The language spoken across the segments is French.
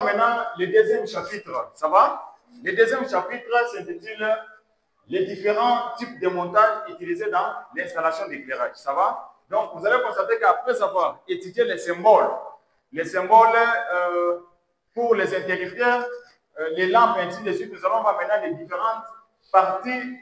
maintenant le deuxième chapitre. Ça va? Le deuxième chapitre s'intitule les différents types de montages utilisés dans l'installation d'éclairage. Ça va? Donc, vous allez constater qu'après avoir étudié les symboles pour les interrupteurs, les lampes, ainsi de suite, nous allons voir maintenant les différentes parties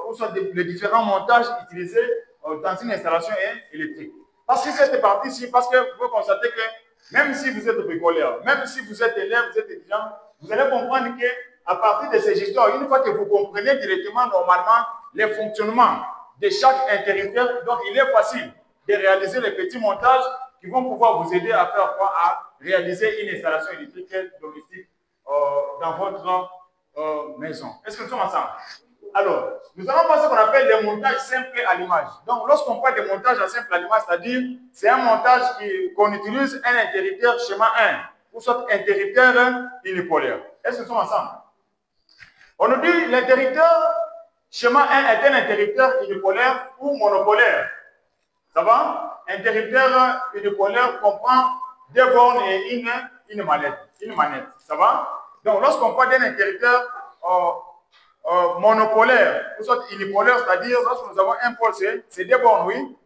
ou soit les différents montages utilisés dans une installation électrique. Parce que cette partie-ci, parce que vous pouvez constater que même si vous êtes bricoleur, même si vous êtes élève, vous êtes étudiant, vous allez comprendre qu'à partir de ces histoires, une fois que vous comprenez directement, normalement, les fonctionnements de chaque interrupteur, donc il est facile de réaliser les petits montages qui vont pouvoir vous aider à faire quoi? À réaliser une installation électrique domestique dans votre maison. Est-ce que nous sommes ensemble? Alors, nous allons voir ce qu'on appelle les montages simples à l'image. Donc, lorsqu'on parle de montage à simple à l'image, c'est-à-dire, c'est un montage qu'on utilise un interrupteur schéma 1, ou soit interrupteur unipolaire. Est-ce que nous sommes ensemble? On nous dit l'interrupteur schéma 1 est un interrupteur unipolaire ou monopolaire. Ça va? Interrupteur unipolaire comprend deux bornes et une manette. Ça va? Donc, lorsqu'on parle d'un interrupteur monopolaire, ou soit unipolaire, c'est-à-dire lorsque nous avons un pôle, c'est deux bornes, oui?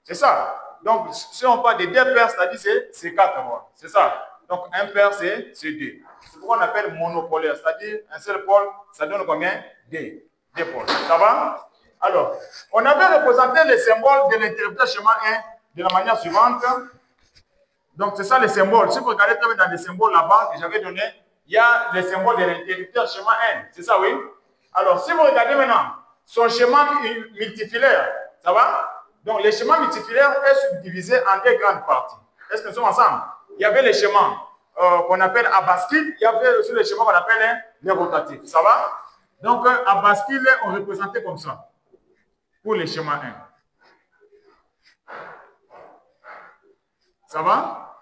C'est ça. Donc, si on parle de deux paires, c'est-à-dire c'est quatre bornes. C'est ça. Donc, un paire, c'est deux. C'est pourquoi on appelle monopolaire, c'est-à-dire un seul pôle, ça donne combien? Deux pôles. Ça va? Alors, on avait représenté les symboles de l'interrupteur schéma 1 de la manière suivante. Donc, c'est ça les symboles. Si vous regardez très bien dans les symboles là-bas que j'avais donné, il y a les symboles de l'interrupteur schéma 1. C'est ça, oui? Alors, si vous regardez maintenant son schéma multifilaire, ça va? Donc, le schéma multifilaire est subdivisé en deux grandes parties. Est-ce que nous sommes ensemble? Il y avait les schémas qu'on appelle à bascule, il y avait aussi les schémas qu'on appelle les rotatifs. Ça va? Donc, à bascule, on représentait comme ça pour les schémas 1. Ça va?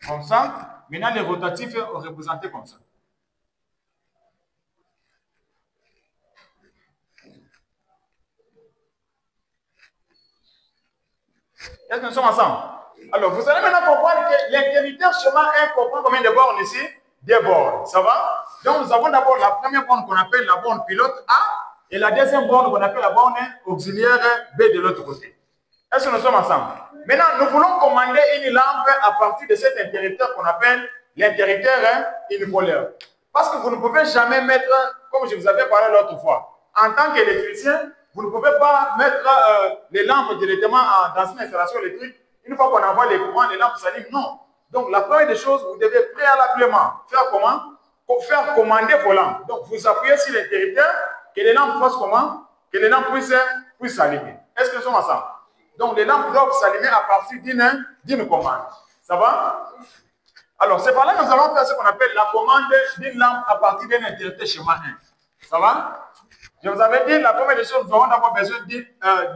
Comme ça. Maintenant, les rotatifs, on représentait comme ça. Est-ce que nous sommes ensemble? Alors, vous allez maintenant comprendre que l'interrupteur schéma 1 comprend combien de bornes ici? Deux bornes. Ça va? Donc, nous avons d'abord la première borne qu'on appelle la borne pilote A et la deuxième borne qu'on appelle la borne auxiliaire B de l'autre côté. Est-ce que nous sommes ensemble? Maintenant, nous voulons commander une lampe à partir de cet interrupteur qu'on appelle l'interrupteur unipolaire. Parce que vous ne pouvez jamais mettre, comme je vous avais parlé l'autre fois, en tant qu'électricien, vous ne pouvez pas mettre les lampes directement dans une installation électrique. Une fois qu'on envoie les courants, les lampes s'allument. Non. Donc, la première des choses, vous devez préalablement faire comment? Faire commander vos lampes. Donc, vous appuyez sur l'interrupteur, que les lampes fassent comment? Que les lampes puissent s'allumer. Est-ce que nous sommes ensemble? Donc, les lampes doivent s'allumer à partir d'une commande. Ça va? Alors, c'est par là que nous allons faire ce qu'on appelle la commande d'une lampe à partir d'un interrupteur schéma 1. Ça va? Je vous avais dit, la première des choses, nous avons d'abord besoin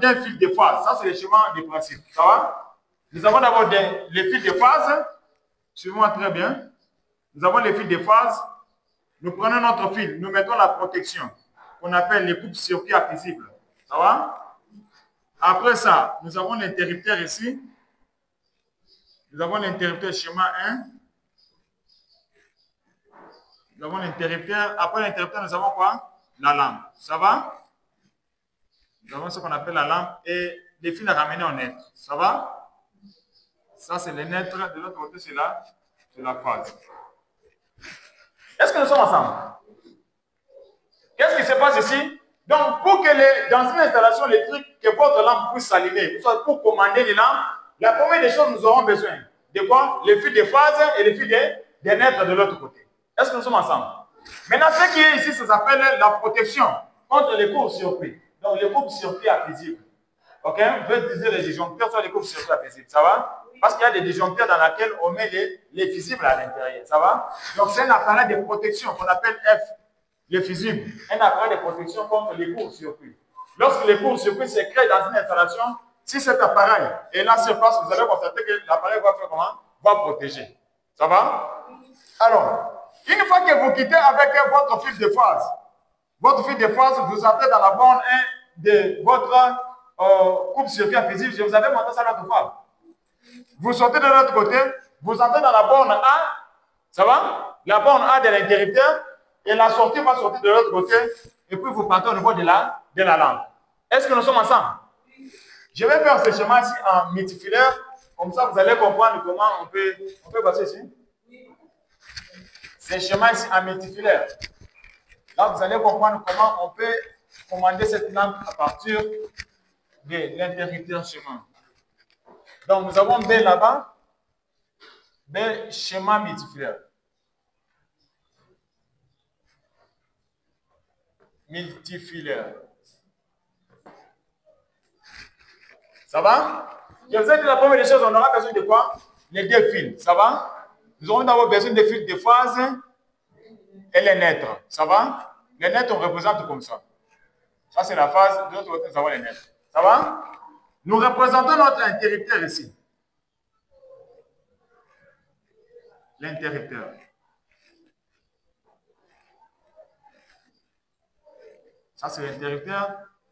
d'un fil de phase. Ça, c'est le schéma de principe. Ça va? Nous avons d'abord les fils de phase. Suivez-moi très bien. Nous avons les fils de phase. Nous prenons notre fil, nous mettons la protection, qu'on appelle les coupes-circuits invisibles. Ça va? Après ça, nous avons l'interrupteur ici. Nous avons l'interrupteur schéma 1. Nous avons l'interrupteur. Après l'interrupteur, nous avons quoi? La lampe. Ça va? Nous avons ce qu'on appelle la lampe et les fils à ramener en net. Ça va? Ça, c'est le net. De l'autre côté, c'est la phase. Est-ce que nous sommes ensemble? Qu'est-ce qui se passe ici? Donc, pour que dans une installation électrique, que votre lampe puisse s'allumer, pour commander les lampes, la première des choses, nous aurons besoin de quoi? Les fils de phase et les fils des nets de l'autre côté. Est-ce que nous sommes ensemble? Maintenant, ce qui est ici, ça s'appelle la protection contre les courts-circuits. Donc, les courts-circuits invisibles. OK? On peut utiliser les disjoncteurs sur les courts-circuits invisibles. Ça va? Parce qu'il y a des disjoncteurs dans lesquels on met les fusibles à l'intérieur. Ça va? Donc, c'est un appareil de protection qu'on appelle F. Les fusibles. Un appareil de protection contre les courts-circuits. Lorsque les courts-circuits se créent dans une installation, si cet appareil est là sur place, vous allez constater que l'appareil va faire comment? Va protéger. Ça va? Alors, une fois que vous quittez avec votre fil de phase, vous entrez dans la borne 1 de votre coupe-circuit invisible. Je vous avais montré ça l'autre fois. Vous sortez de l'autre côté, vous entrez dans la borne A, ça va? La borne A de l'interrupteur, et la sortie va sortir de l'autre côté, et puis vous partez au niveau de la lampe. Est-ce que nous sommes ensemble? Je vais faire ce schéma ici en multifilaire, comme ça vous allez comprendre comment on peut passer ici. Ce schéma ici en multifilaire. Là, vous allez comprendre comment on peut commander cette lampe à partir de l'interrupteur schéma. Donc, nous avons B là-bas, B schéma multifilaire. Multifilaire. Ça va? Je vous ai dit la première des choses, on aura besoin de quoi? Les deux fils. Ça va? Nous aurons d'abord besoin des fils de phase et les nêtres. Ça va? Les nêtres, on représente comme ça. Ça, c'est la phase. De l'autre côté, nous avons les nêtres. Ça va? Nous représentons notre interrupteur ici. L'interrupteur. Ça, c'est l'interrupteur.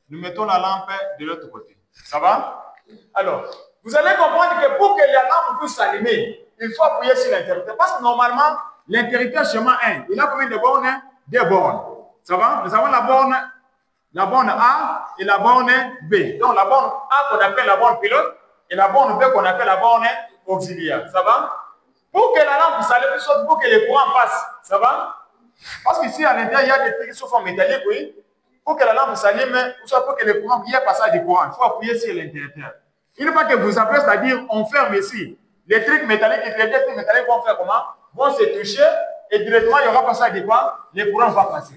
Nous mettons la lampe de l'autre côté. Ça va? Alors, vous allez comprendre que pour que la lampe puisse s'allumer, il faut appuyer sur l'interrupteur. Parce que normalement, l'interrupteur schéma 1, il a combien de bornes? 2 bornes. Ça va? Nous avons la borne A et la borne B. Donc, la borne A qu'on appelle la borne pilote et la borne B qu'on appelle la borne auxiliaire. Ça va? Pour que la lampe s'allume, sauf pour que le courant passe. Ça va? Parce qu'ici, à l'intérieur, il y a des trucs qui sont forme métallique, oui. Pour que la lampe s'allume, ou soit pour que le courant, il y ait passage du courant, il faut appuyer sur l'interrupteur. Une fois que vous appuyez, c'est-à-dire, on ferme ici. Les trucs métalliques, les deux trucs métalliques vont faire comment? Vont se toucher et directement, il y aura passage du courant, le courant va passer.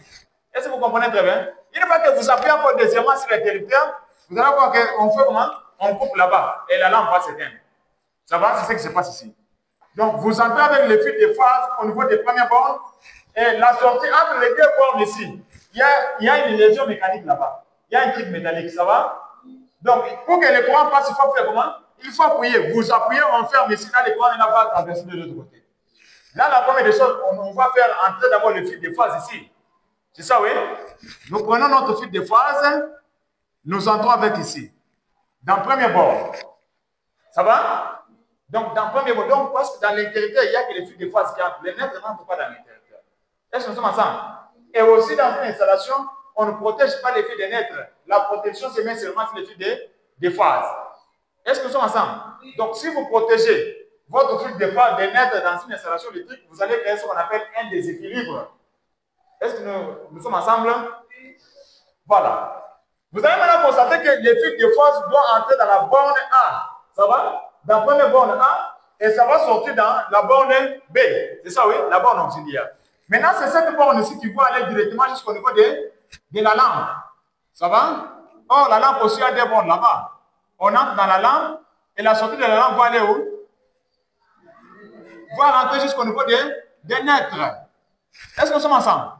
Est-ce que vous comprenez très bien? Une fois que vous appuyez encore deuxièmement sur l'interrupteur, vous allez voir qu'on fait comment? On coupe là-bas et la lampe va s'éteindre. Ça va? C'est ce qui se passe ici. Donc, vous entrez avec le fil de phase au niveau des premières bornes et la sortie entre les deux bornes ici. Il y a une lésion mécanique là-bas. Il y a un truc métallique, ça va? Donc, pour que le courant passe, il faut faire comment? Il faut appuyer. Vous appuyez, on ferme ici, là, le courant ne va pas traverser de l'autre côté. Là, la première des choses, on va faire entrer d'abord le fil de phase ici. C'est ça, oui? Nous prenons notre fil de phase, nous entrons avec ici. Dans le premier bord. Ça va? Donc, dans le premier bord, donc, parce que dans l'intérieur, il n'y a que les fils de phase qui entrent. Les nets ne rentrent pas dans l'intérieur. Est-ce que nous sommes ensemble? Et aussi, dans une installation, on ne protège pas les fils de nets. La protection se met seulement sur les fils de phase. Est-ce que nous sommes ensemble? Donc, si vous protégez votre fil de phase des nets dans une installation électrique, vous allez créer ce qu'on appelle un déséquilibre. Est-ce que nous sommes ensemble? Voilà. Vous allez maintenant constater que les fils de phase doivent entrer dans la borne A. Ça va? Dans la première borne A, et ça va sortir dans la borne B. C'est ça, oui? La borne auxiliaire. Maintenant, c'est cette borne ici qui va aller directement jusqu'au niveau de la lampe. Ça va? Or, la lampe aussi a des bornes là-bas. On entre dans la lampe, et la sortie de la lampe va aller où? Va rentrer jusqu'au niveau des nêtres. Est-ce que nous sommes ensemble?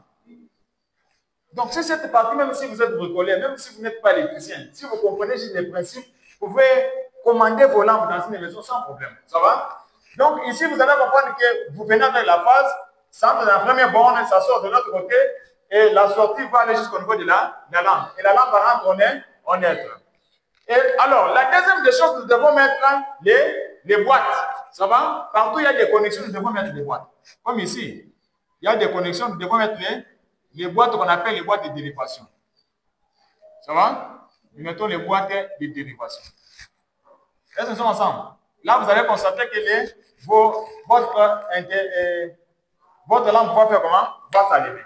Donc, c'est cette partie, même si vous êtes bricoleur, même si vous n'êtes pas électricien, si vous comprenez juste les principes, vous pouvez commander vos lampes dans une maison sans problème. Ça va? Donc, ici, vous allez comprendre que vous venez avec la phase, ça entre dans la première borne, ça sort de l'autre côté, et la sortie va aller jusqu'au niveau de la lampe. Et la lampe va rentrer en être. Et alors, la deuxième des choses, nous devons mettre les boîtes. Ça va? Partout, il y a des connexions, nous devons mettre les boîtes. Comme ici, il y a des connexions, nous devons mettre les boîtes qu'on appelle les boîtes de dérivation. Ça va? Nous mettons les boîtes de dérivation. Est-ce que nous sommes ensemble? Là, vous allez constater que votre lampe va faire comment? Va s'allumer.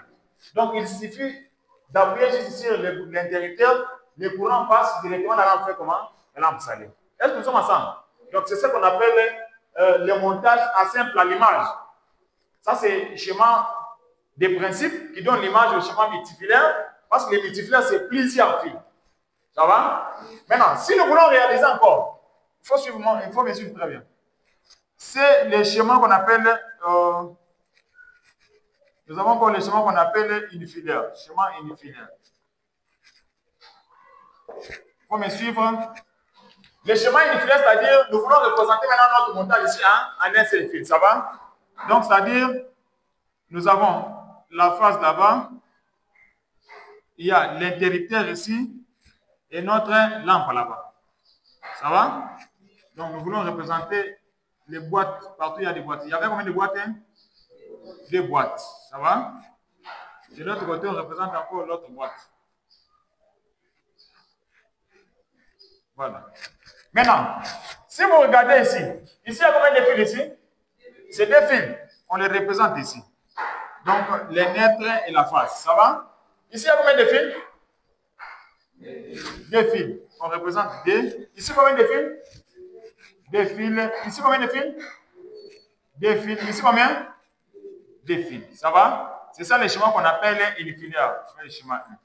Donc, il suffit d'appuyer juste sur l'interrupteur, le courant passe directement, la lampe fait comment? La lampe s'allume. Est-ce que nous sommes ensemble? Donc, c'est ce qu'on appelle le montage à simple à l'image. Ça, c'est le schéma des principes qui donne l'image au schéma multifilaire, parce que les multifilaires, c'est plusieurs fils. Ça va? Maintenant, si nous voulons réaliser encore, il faut me suivre très bien. C'est le schéma qu'on appelle, nous avons encore le schéma qu'on appelle unifilaire. Schéma unifilaire. Il faut me suivre. Le schéma unifilaire, c'est-à-dire, nous voulons représenter maintenant notre montage ici en un seul fil. Ça va? Donc, c'est-à-dire, nous avons la phase là-bas, il y a l'interrupteur ici et notre lampe là-bas. Ça va? Donc, nous voulons représenter les boîtes, partout il y a des boîtes. Il y avait combien de boîtes hein? 2 boîtes. Ça va? De l'autre côté, on représente encore l'autre boîte. Voilà. Maintenant, si vous regardez ici, il y a combien de fils ici? C'est 2 fils. On les représente ici. Donc, les lettres et la face. Ça va? Ici, il y a combien de fils? 2 fils. On représente 2. Ici, combien de fils? 2 fils. Ici, combien de fils? 2 fils. Ici, combien? 2 fils. Ça va? C'est ça le schéma qu'on appelle unifilaire. Le schéma 1.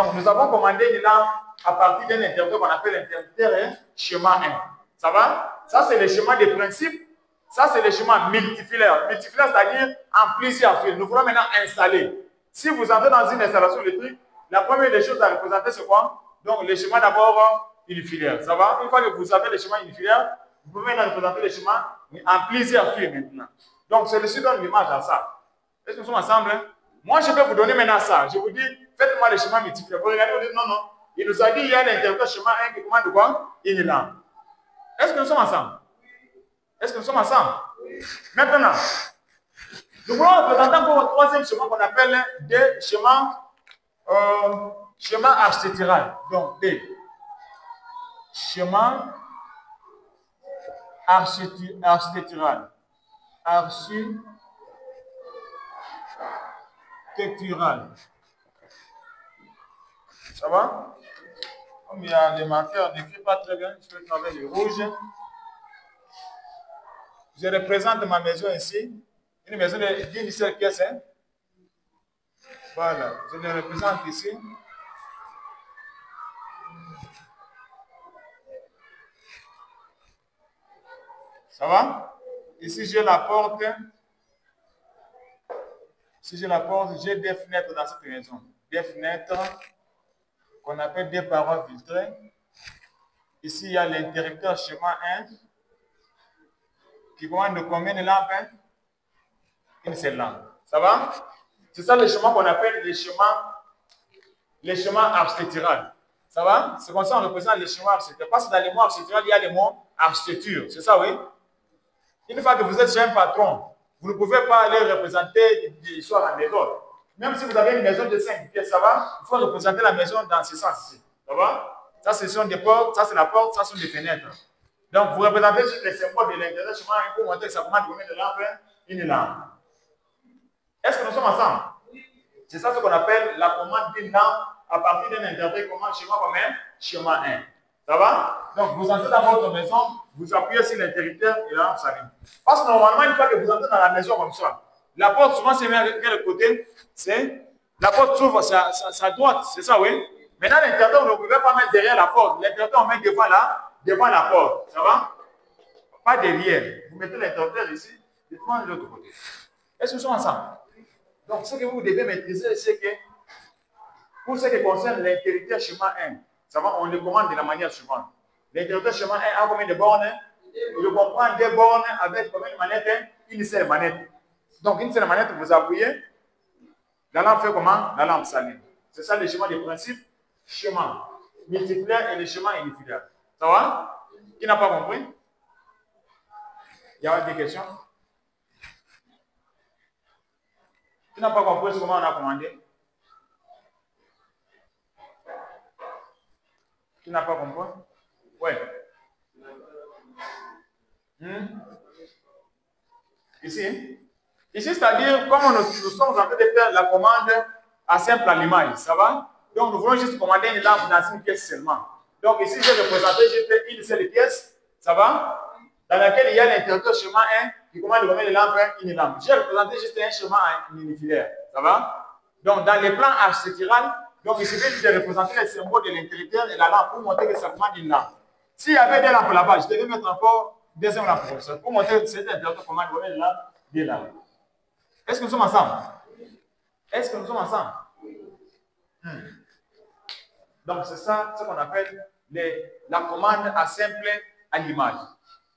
Donc, nous avons commandé là à partir d'un interrupteur qu'on appelle interrupteur schéma 1. Ça va? Ça, c'est le schéma de principe. Ça, c'est le schéma multifilaire. Multifilaire, c'est-à-dire en plusieurs fils. Nous voulons maintenant installer. Si vous entrez dans une installation électrique, la première des choses à représenter, c'est quoi? Donc, le schéma d'abord unifilaire. Ça va? Une fois que vous avez le schéma unifilaire, vous pouvez maintenant représenter le schéma en plusieurs fils maintenant. Donc, celui-ci donne l'image à ça. Est-ce que nous sommes ensemble? Moi, je vais vous donner maintenant ça. Je vous dis, faites-moi le schéma multiplié. Vous regardez, vous dites non, non. Il nous a dit, il y a l'interrupteur schéma 1 qui commande quoi? Une lampe. Est-ce que nous sommes ensemble? Est-ce que nous sommes ensemble? Maintenant, nous voulons représenter encore un troisième schéma qu'on appelle des schémas architectural. Donc, D. Schéma architectural. Architectural. Ça va? Comme il y a des marqueurs, on n'écrit pas très bien, je vais travailler le rouge. Je représente ma maison ici, une maison d'une seule pièce. Hein? Voilà, je le représente ici. Ça va? Ici, j'ai la porte. Si j'ai la porte, j'ai des fenêtres dans cette maison. Des fenêtres qu'on appelle des parois filtrées. Ici, il y a l'interrupteur schéma 1 qui commande combien de lampes? Hein? Une seule lampe. Ça va? C'est ça le schéma qu'on appelle les schémas architecturaux. Ça va? C'est comme ça qu'on représente les schémas architecturaux. Parce que dans les mots architecturaux, il y a les mots architecture. C'est ça, oui? Une fois que vous êtes chez un patron, vous ne pouvez pas aller représenter l'histoire en désordre. Même si vous avez une maison de 5 pièces, ça va? Il faut représenter la maison dans ce sens ici. Ça va? Ça, ce sont des portes, ça, c'est la porte, ça, ce sont des fenêtres. Donc, vous représentez juste les symboles de l'intérieur chemin pour montrer que ça commande combien de lampes? Une lampe. Est-ce que nous sommes ensemble? C'est ça ce qu'on appelle la commande d'une lampe à partir d'un interprète commande schéma combien? Schéma 1. Ça va? Donc, vous entrez dans votre maison, vous appuyez sur l'interrupteur et la lampe s'allume. Parce que normalement, une fois que vous entrez dans la maison comme ça, la porte souvent c'est mis à quel côté? C'est la porte s'ouvre à droite, c'est ça, oui? Maintenant, l'interrupteur, vous ne pouvez pas mettre derrière la porte. L'interrupteur, on met devant la porte. Ça va? Pas derrière. Vous mettez l'interrupteur ici, et devant de l'autre côté. Est-ce que nous sommes ensemble? Donc, ce que vous devez maîtriser, c'est que pour ce qui concerne l'interrupteur schéma 1, ça va, on le commande de la manière suivante. L'interrupteur schéma 1 a combien de bornes? Il comprend des bornes avec combien de manettes? Une seule manette. Donc, une seule manette, vous appuyez. La lampe fait comment? La lampe s'allume. C'est ça le schéma de principe. Schéma multiplier et le schéma unifilaire. Ça va? Qui n'a pas compris? Il y a des questions? Qui n'a pas compris comment on a commandé? Qui n'a pas compris? Oui. Ici? Ici, c'est-à-dire, comme nous sommes en train de faire la commande à simple allumage, ça va? Donc, nous voulons juste commander une lampe dans une pièce seulement. Donc, ici, j'ai représenté, j'ai fait une seule pièce, ça va? Dans laquelle il y a l'interrupteur schéma 1 qui commande combien de lampes? Une lampe. J'ai représenté juste un schéma unifilaire, ça va? Donc, dans les plans architecturaux, donc il suffit de représenter les symboles de l'interrupteur et la lampe pour montrer que ça commande une lampe. S'il y avait des lampes là-bas, je devais mettre encore deuxième lampe pour montrer que cet interrupteur commande combien de lampes? Des lampes. Est-ce que nous sommes ensemble? Est-ce que nous sommes ensemble? Donc, c'est ça ce qu'on appelle la commande à simple allumage.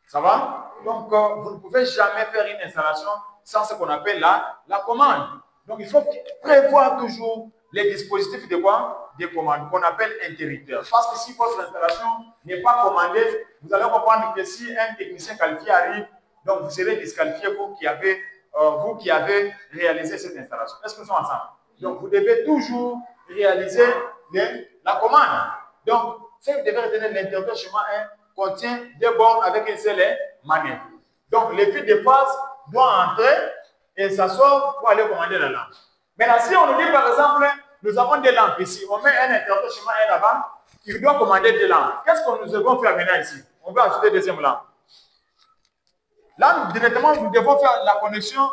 Ça va? Donc, vous ne pouvez jamais faire une installation sans ce qu'on appelle la commande. Donc, il faut prévoir toujours les dispositifs de quoi? Des commandes qu'on appelle interrupteurs. Parce que si votre installation n'est pas commandée, vous allez comprendre que si un technicien qualifié arrive, Donc, vous serez disqualifié, vous qui avez réalisé cette installation. Est-ce que nous sommes ensemble? Donc, vous devez toujours réaliser la commande. Donc, ce que vous devez retenir, l'interrupteur schéma 1 contient des bornes avec une seule manette. Donc, le fil de phase doit entrer et s'asseoir pour aller commander la lampe. Maintenant, si on nous dit, par exemple, nous avons des lampes ici, on met un interrupteur schéma 1 là-bas, il doit commander des lampes. Qu'est-ce que nous devons faire maintenant ici? On va ajouter deuxième lampe. Là, directement, nous devons faire la connexion,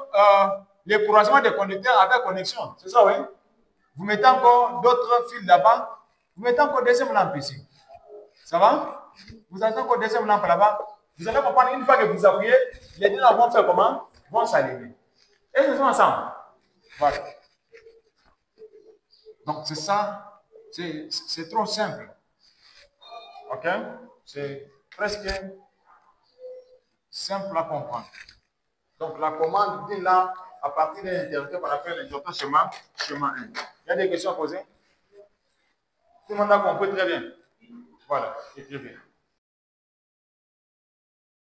le croisement des conducteurs avec connexion. C'est ça, oui? Vous mettez encore d'autres fils là-bas. Vous mettez encore deuxième lampe ici. Ça va? Vous avez encore deuxième lampe là-bas. Vous allez comprendre, une fois que vous appuyez, les deux lampes vont faire comment? Vont s'allumer. Et nous sommes ensemble. Voilà. Donc, c'est ça. C'est trop simple. OK? C'est presque simple à comprendre. Donc, la commande d'une lampe à partir d'un interrupteur qu'on appelle l'interrupteur schéma 1. Il y a des questions à poser? Tout le monde a compris très bien. Voilà, c'est très bien.